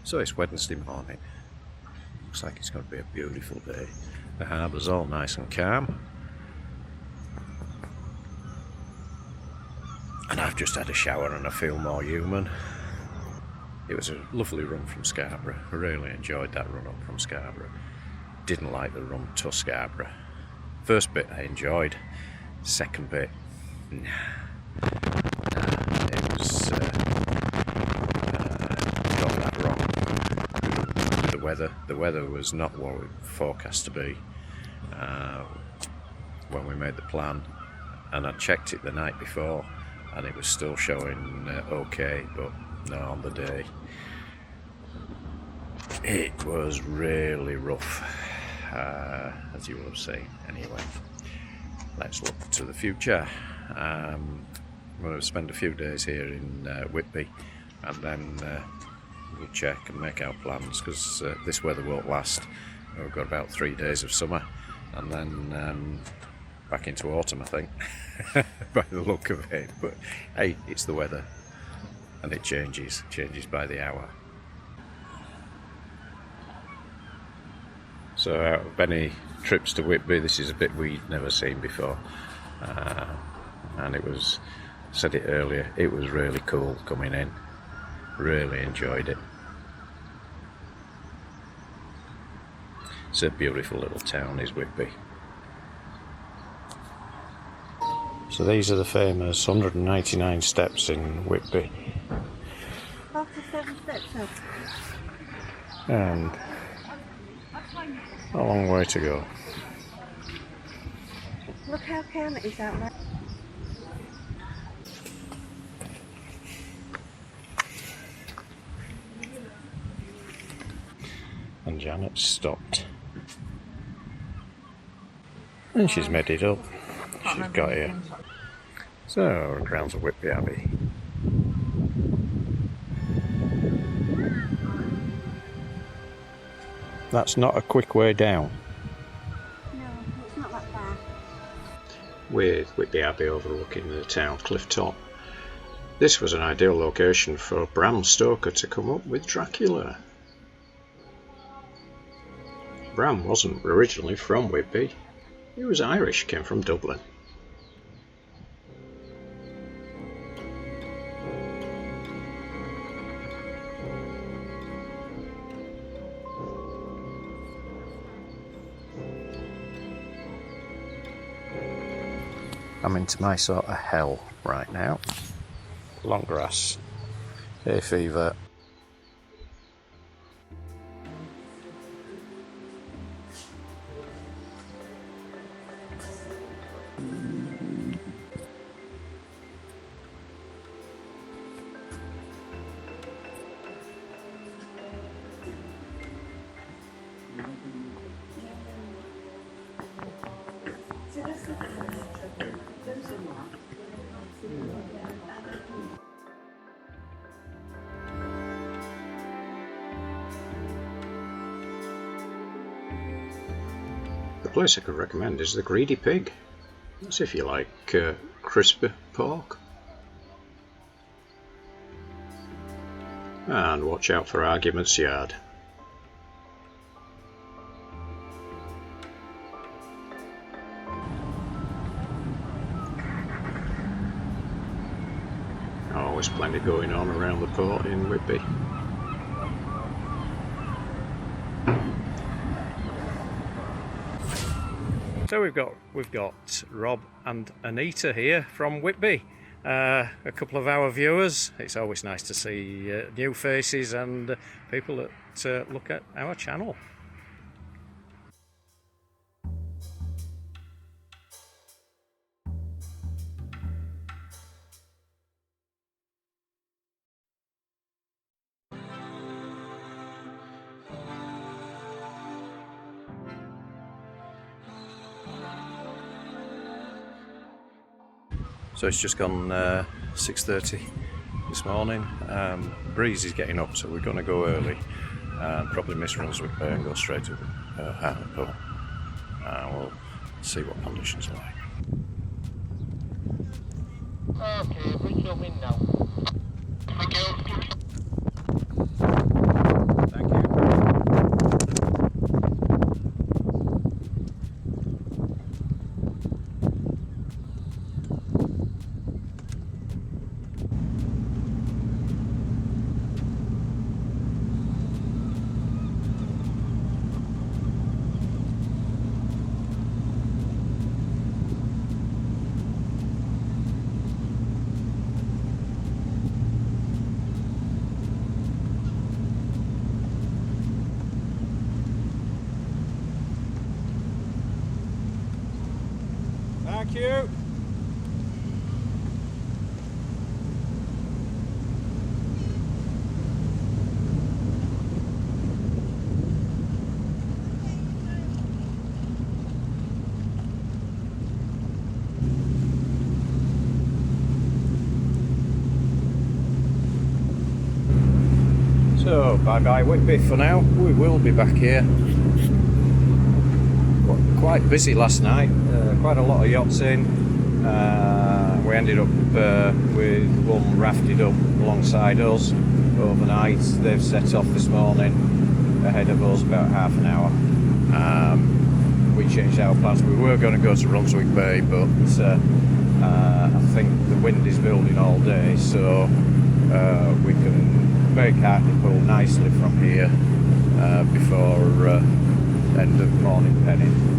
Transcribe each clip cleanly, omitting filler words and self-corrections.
So it's Wednesday morning. Looks like it's going to be a beautiful day. The harbour's all nice and calm. And I've just had a shower and I feel more human. It was a lovely run from Scarborough. I really enjoyed that run up from Scarborough. Didn't like the run to Scarborough. First bit I enjoyed. Second bit, nah. It was got that wrong. The weather was not what we forecast to be when we made the plan, and I checked it the night before and it was still showing okay, but no, on the day it was really rough, as you will have seen. Anyway, let's look to the future. I'm going to spend a few days here in Whitby, and then we'll check and make our plans, because this weather won't last. We've got about 3 days of summer and then back into autumn, I think, by the look of it. But hey, it's the weather and it changes by the hour. So out of any trips to Whitby, this is a bit we'd never seen before, and it was, said it earlier, it was really cool coming in. Really enjoyed it. It's a beautiful little town, is Whitby. So these are the famous 199 steps in Whitby. 47 steps up. And a long way to go. Look how calm it is out there. And Janet stopped. And she's made it up. She's got here. So, grounds of Whitby Abbey. That's not a quick way down. No, it's not that far. With Whitby Abbey overlooking the town cliff top. This was an ideal location for Bram Stoker to come up with Dracula. Bram wasn't originally from Whitby. He was Irish, came from Dublin. I'm into my sort of hell right now. Long grass, hay fever. The place I could recommend is the Greedy Pig. That's if you like crispy pork. And watch out for Argument's Yard. Always plenty going on around the port in Whitby. So we've got Rob and Anita here from Whitby, a couple of our viewers. It's always nice to see new faces and people that look at our channel. So it's just gone 6:30 this morning. Breeze is getting up, so we're going to go early. Probably miss Brunswick Bay and go straight to Hartlepool. We'll see what conditions are like. Okay, bring them in now. Thank you. Thank you. Thank you. So bye bye Whitby for now. We will be back here. Quite busy last night, quite a lot of yachts in. We ended up with one rafted up alongside us overnight. They've set off this morning ahead of us about half an hour. We changed our plans. We were going to go to Brunswick Bay, but I think the wind is building all day, so we can make Hartlepool nicely from here before end of morning penning.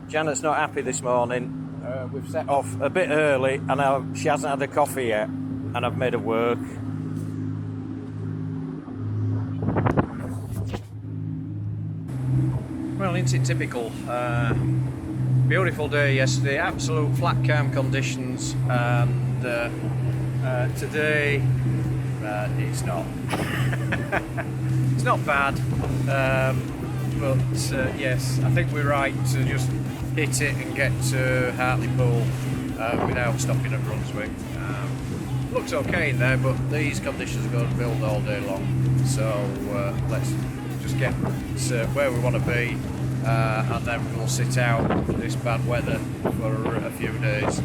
Janet's not happy this morning. We've set off a bit early and she hasn't had a coffee yet, and I've made her work. Well, isn't it typical? Beautiful day yesterday, absolute flat calm conditions, and today it's not. It's not bad, but yes, I think we're right to just hit it and get to Hartlepool without stopping at Brunswick. Looks okay in there, but these conditions are going to build all day long, so let's just get where we want to be, and then we'll sit out this bad weather for a few days.